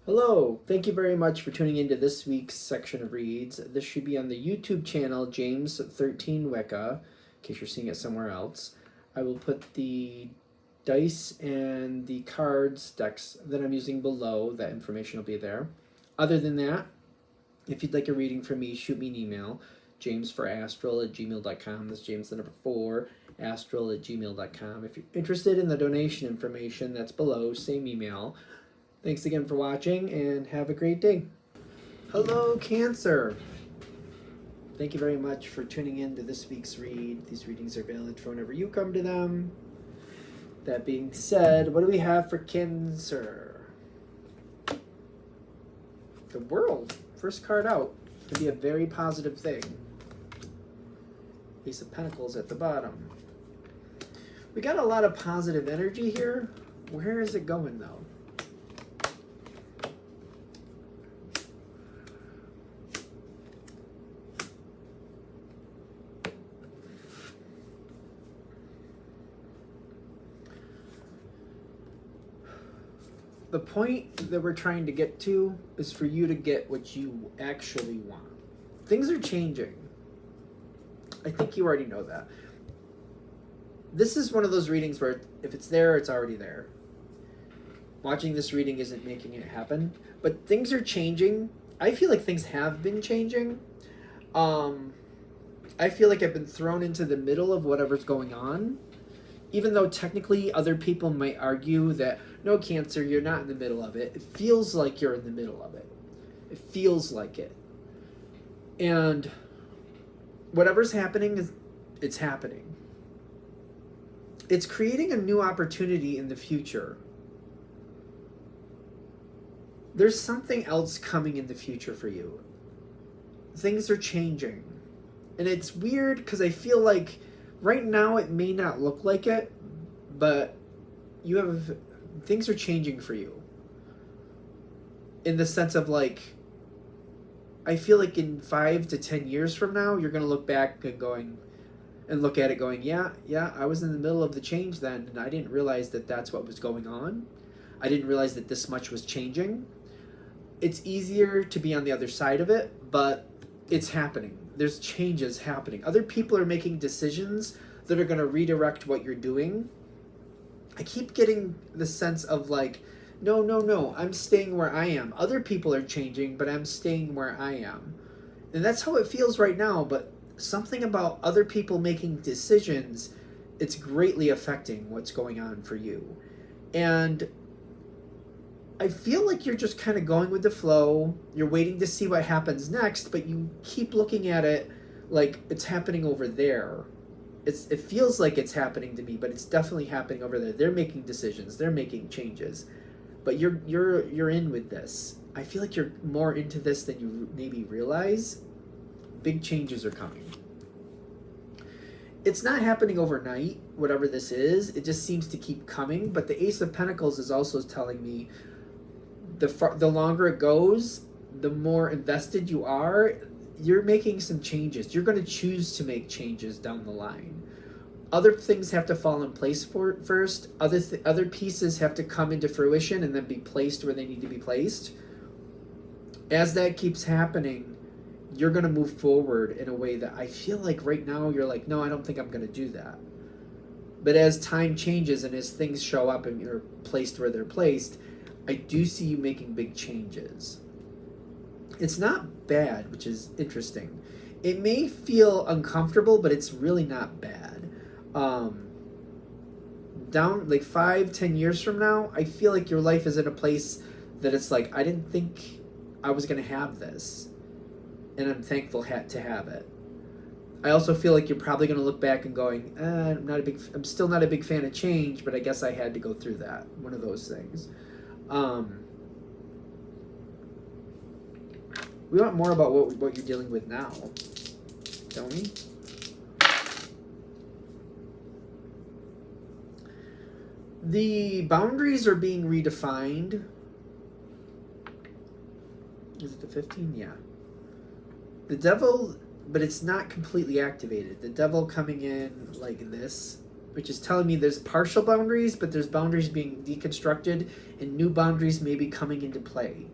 Hello, thank you very much for tuning into this week's section of reads. This should be on the YouTube channel James13 Wicca, in case you're seeing it somewhere else. I will put the dice and the cards decks that I'm using below. That information will be there. Other than that, if you'd like a reading from me, shoot me an email, jamesforastral@gmail.com. That's James the number 4, astral@gmail.com. If you're interested in the donation information, that's below, same email. Thanks again for watching and have a great day. Hello, Cancer. Thank you very much for tuning in to this week's read. These readings are valid for whenever you come to them. That being said, what do we have for Cancer? The World. First card out. Can be a very positive thing. Ace of Pentacles at the bottom. We got a lot of positive energy here. Where is it going though? The point that we're trying to get to is for you to get what you actually want. Things are changing. I think you already know that. This is one of those readings where if it's there, it's already there. Watching this reading isn't making it happen, but things are changing. I feel like things have been changing. I feel like I've been thrown into the middle of whatever's going on. Even though technically other people might argue that, no, Cancer, you're not in the middle of it. It feels like you're in the middle of it. It feels like it. And whatever's happening, it's happening. It's creating a new opportunity in the future. There's something else coming in the future for you. Things are changing. And it's weird because I feel like right now it may not look like it, but things are changing for you. In the sense of like, I feel like in 5 to 10 years from now, you're going to look back and look at it going, yeah, I was in the middle of the change then, and I didn't realize that that's what was going on. I didn't realize that this much was changing. It's easier to be on the other side of it, but it's happening. There's changes happening. Other people are making decisions that are going to redirect what you're doing. I keep getting the sense of like, no, I'm staying where I am. Other people are changing, but I'm staying where I am. And that's how it feels right now, but something about other people making decisions, it's greatly affecting what's going on for you. And I feel like you're just kind of going with the flow. You're waiting to see what happens next, but you keep looking at it like it's happening over there. It feels like it's happening to me, but it's definitely happening over there. They're making decisions. They're making changes. But you're in with this. I feel like you're more into this than you maybe realize. Big changes are coming. It's not happening overnight, whatever this is. It just seems to keep coming. But the Ace of Pentacles is also telling me the longer it goes, the more invested you are. You're making some changes. You're going to choose to make changes down the line. Other things have to fall in place first. Other pieces have to come into fruition and then be placed where they need to be placed. As that keeps happening, you're going to move forward in a way that I feel like right now you're like, no, I don't think I'm going to do that. But as time changes and as things show up and you're placed where they're placed, I do see you making big changes. It's not bad, which is interesting. It may feel uncomfortable, but it's really not bad. Down like 5-10 years from now, I feel like your life is in a place that it's like, I didn't think I was going to have this, and I'm thankful to have it. I also feel like you're probably going to look back and going, I'm still not a big fan of change, but I guess I had to go through that. One of those things. We want more about what you're dealing with now, don't we? The boundaries are being redefined. Is it the 15? Yeah. The devil, but it's not completely activated. The devil coming in like this which is telling me there's partial boundaries, but there's boundaries being deconstructed and new boundaries may be coming into play.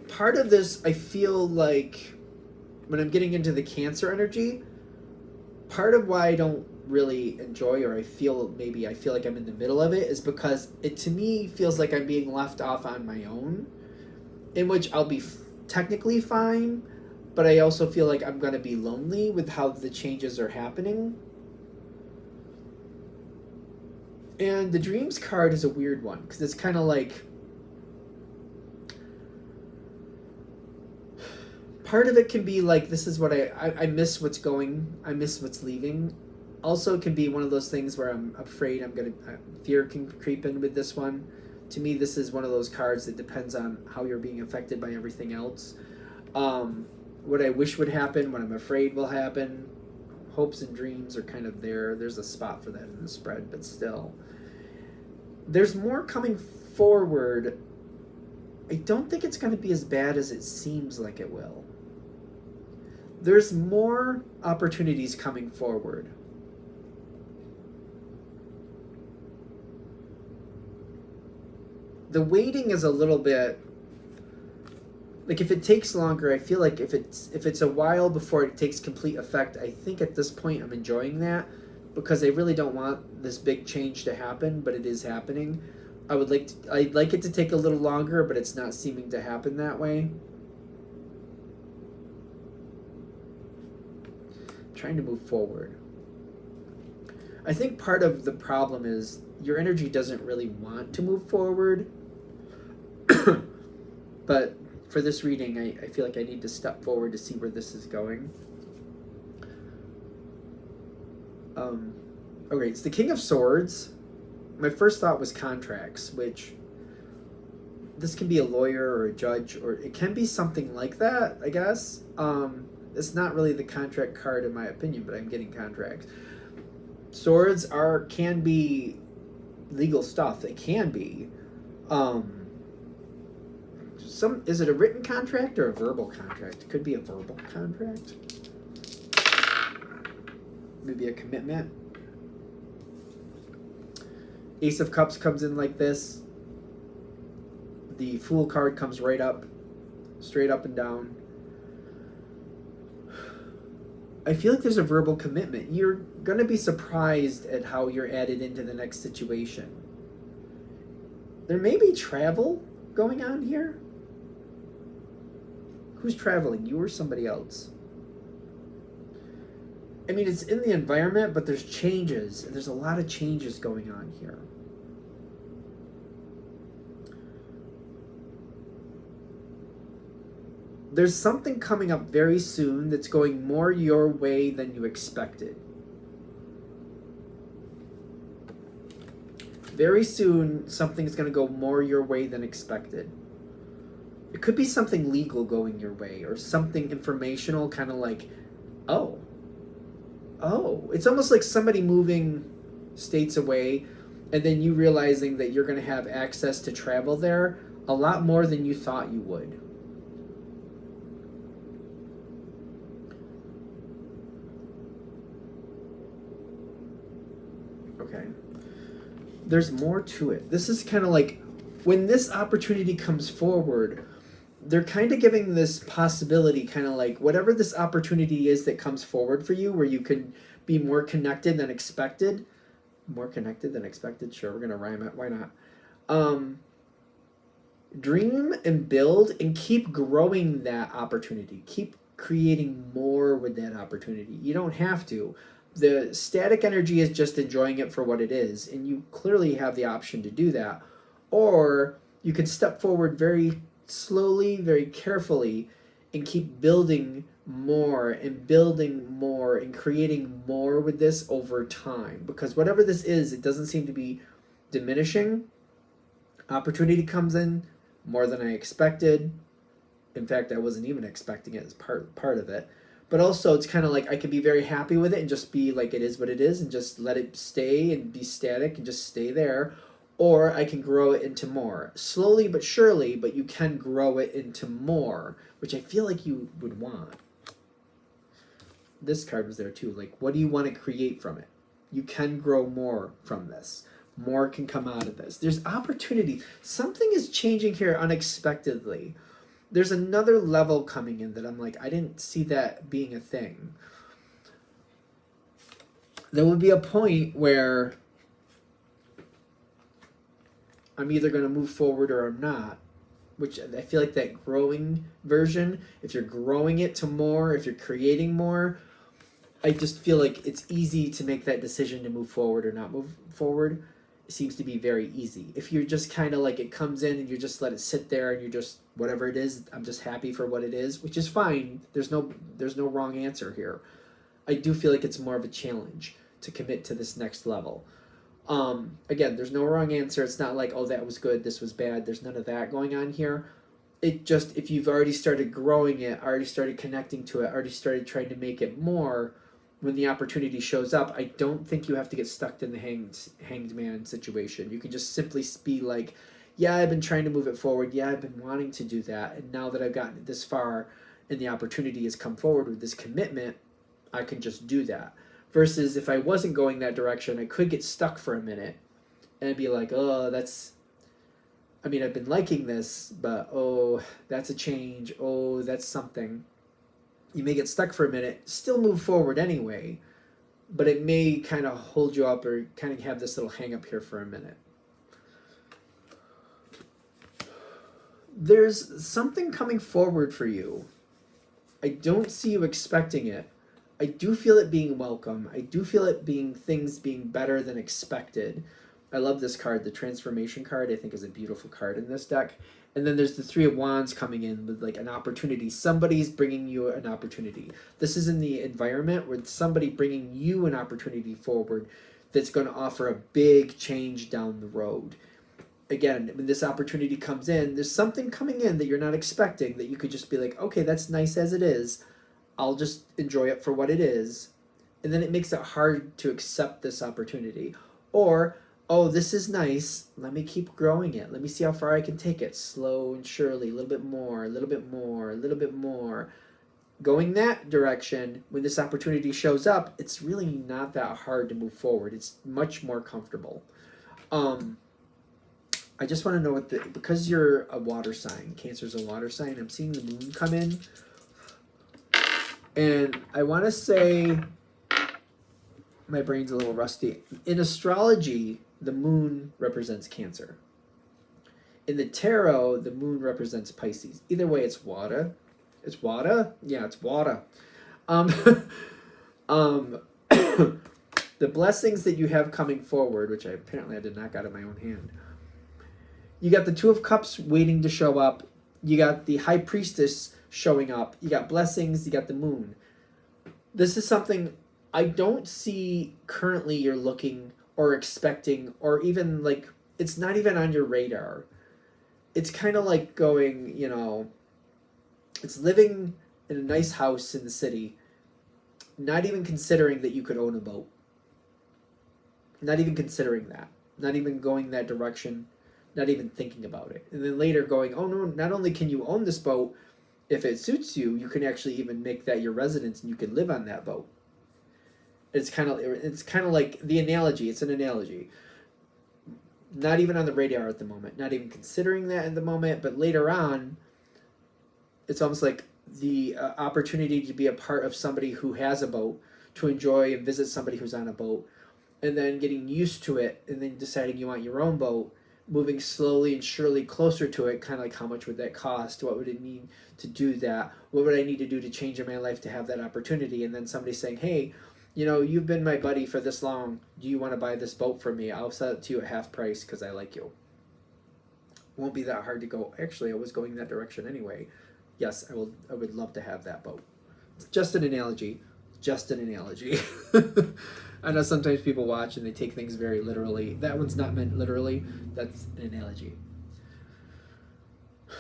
Part of this, I feel like, when I'm getting into the Cancer energy, part of why I don't really enjoy, or I feel like I'm in the middle of it, is because it to me feels like I'm being left off on my own, in which I'll be technically fine, but I also feel like I'm going to be lonely with how the changes are happening. And the Dreams card is a weird one, because it's kind of like, part of it can be like, this is what I miss what's going, I miss what's leaving. Also, it can be one of those things where I'm afraid fear can creep in with this one. To me, this is one of those cards that depends on how you're being affected by everything else. What I wish would happen, what I'm afraid will happen. Hopes and dreams are kind of there. There's a spot for that in the spread, but still. There's more coming forward. I don't think it's going to be as bad as it seems like it will. There's more opportunities coming forward. The waiting is a little bit, like, if it takes longer, I feel like if it's a while before it takes complete effect, I think at this point I'm enjoying that, because I really don't want this big change to happen, but it is happening. I'd like it to take a little longer, but it's not seeming to happen that way. I'm trying to move forward. I think part of the problem is your energy doesn't really want to move forward. But for this reading, I feel like I need to step forward to see where this is going. Okay, it's the King of Swords. My first thought was contracts, which this can be a lawyer or a judge, or it can be something like that, I guess. It's not really the contract card in my opinion, but I'm getting contracts. Swords can be legal stuff. They can be. Is it a written contract or a verbal contract? It could be a verbal contract. Maybe a commitment. Ace of Cups comes in like this. The Fool card comes right up, straight up and down. I feel like there's a verbal commitment. You're going to be surprised at how you're added into the next situation. There may be travel going on here. Who's traveling, you or somebody else? I mean, it's in the environment, but there's changes, and there's a lot of changes going on here. There's something coming up very soon that's going more your way than you expected. Very soon, something's going to go more your way than expected. It could be something legal going your way, or something informational, kind of like, oh. It's almost like somebody moving states away, and then you realizing that you're going to have access to travel there a lot more than you thought you would. Okay. There's more to it. This is kind of like, when this opportunity comes forward, they're kind of giving this possibility, kind of like, whatever this opportunity is that comes forward for you, where you can be more connected than expected. More connected than expected? Sure, we're going to rhyme it. Why not? Dream and build and keep growing that opportunity. Keep creating more with that opportunity. You don't have to. The static energy is just enjoying it for what it is, and you clearly have the option to do that. Or you can step forward very slowly, very carefully, and keep building more and creating more with this over time. Because whatever this is, it doesn't seem to be diminishing. Opportunity comes in more than I expected. In fact, I wasn't even expecting it as part of it. But also, it's kind of like I can be very happy with it and just be like, it is what it is, and just let it stay and be static and just stay there. Or I can grow it into more. Slowly but surely, but you can grow it into more, which I feel like you would want. this card was there too. Like, what do you want to create from it? You can grow more from this. More can come out of this. There's opportunity. Something is changing here unexpectedly. There's another level coming in that I'm like, I didn't see that being a thing. There will be a point where I'm either going to move forward or I'm not, which I feel like that growing version, if you're growing it to more, if you're creating more, I just feel like it's easy to make that decision to move forward or not move forward. It seems to be very easy. If you're just kind of like, it comes in and you just let it sit there and you're just, whatever it is, I'm just happy for what it is, which is fine. There's no wrong answer here. I do feel like it's more of a challenge to commit to this next level. Again, there's no wrong answer. It's not like, oh, that was good, this was bad. There's none of that going on here. It just, if you've already started growing it, already started connecting to it, already started trying to make it more, when the opportunity shows up, I don't think you have to get stuck in the hanged man situation. You can just simply be like, yeah, I've been trying to move it forward. Yeah, I've been wanting to do that. And now that I've gotten this far and the opportunity has come forward with this commitment, I can just do that. Versus if I wasn't going that direction, I could get stuck for a minute and be like, oh, I've been liking this, but oh, that's a change. Oh, that's something. You may get stuck for a minute, still move forward anyway, but it may kind of hold you up or kind of have this little hang up here for a minute. There's something coming forward for you. I don't see you expecting it. I do feel it being welcome. I do feel it being things being better than expected. I love this card. The Transformation card, I think, is a beautiful card in this deck. And then there's the Three of Wands coming in with like an opportunity. Somebody's bringing you an opportunity. This is in the environment where somebody bringing you an opportunity forward that's going to offer a big change down the road. Again, when this opportunity comes in, there's something coming in that you're not expecting that you could just be like, okay, that's nice as it is. I'll just enjoy it for what it is. And then it makes it hard to accept this opportunity. Or, oh, this is nice. Let me keep growing it. Let me see how far I can take it. Slow and surely, a little bit more, a little bit more, a little bit more. Going that direction, when this opportunity shows up, it's really not that hard to move forward. It's much more comfortable. I just want to know because you're a water sign, Cancer's a water sign, I'm seeing the moon come in. And I want to say, my brain's a little rusty. In astrology, the moon represents Cancer. In the tarot, the moon represents Pisces. Either way, it's water. It's water? Yeah, it's water. The blessings that you have coming forward, which apparently I did not got in my own hand. You got the Two of Cups waiting to show up. You got the High Priestess showing up. You got blessings. You got the moon. This is something I don't see currently you're looking or expecting, or even like, it's not even on your radar. It's kind of like going, it's living in a nice house in the city, not even considering that you could own a boat. Not even considering that. Not even going that direction. Not even thinking about it. And then later going, oh no, not only can you own this boat, if it suits you, you can actually even make that your residence and you can live on that boat. It's kind of like the analogy. It's an analogy. Not even on the radar at the moment. Not even considering that in the moment. But later on, it's almost like the opportunity to be a part of somebody who has a boat, to enjoy and visit somebody who's on a boat, and then getting used to it, and then deciding you want your own boat, moving slowly and surely closer to it, kind of like how much would that cost? What would it mean to do that? What would I need to do to change in my life to have that opportunity? And then somebody saying, hey, you've been my buddy for this long. Do you want to buy this boat from me? I'll sell it to you at half price because I like you. Won't be that hard to go, actually, I was going that direction anyway. Yes, I would love to have that boat. It's just an analogy. Just an analogy. I know sometimes people watch and they take things very literally. That one's not meant literally. That's an analogy.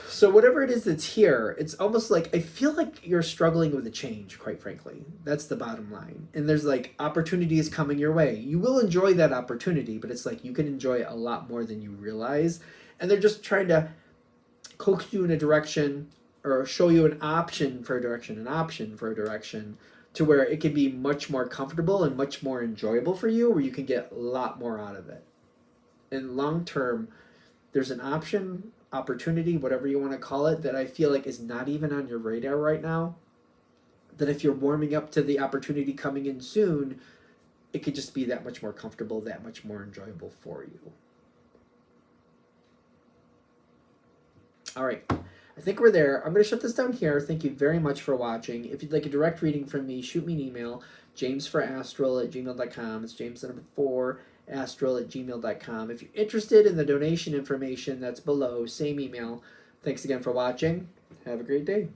So whatever it is that's here, it's almost like, I feel like you're struggling with a change, quite frankly. That's the bottom line. And there's like opportunities coming your way. You will enjoy that opportunity, but it's like you can enjoy it a lot more than you realize. And they're just trying to coax you in a direction or show you an option for a direction to where it can be much more comfortable and much more enjoyable for you, where you can get a lot more out of it. And long term, there's an opportunity, whatever you want to call it, that I feel like is not even on your radar right now. That if you're warming up to the opportunity coming in soon, it could just be that much more comfortable, that much more enjoyable for you. All right. I think we're there. I'm going to shut this down here. Thank you very much for watching. If you'd like a direct reading from me, shoot me an email, jamesforastral@gmail.com. It's james4astral@gmail.com. If you're interested in the donation information that's below, same email. Thanks again for watching. Have a great day.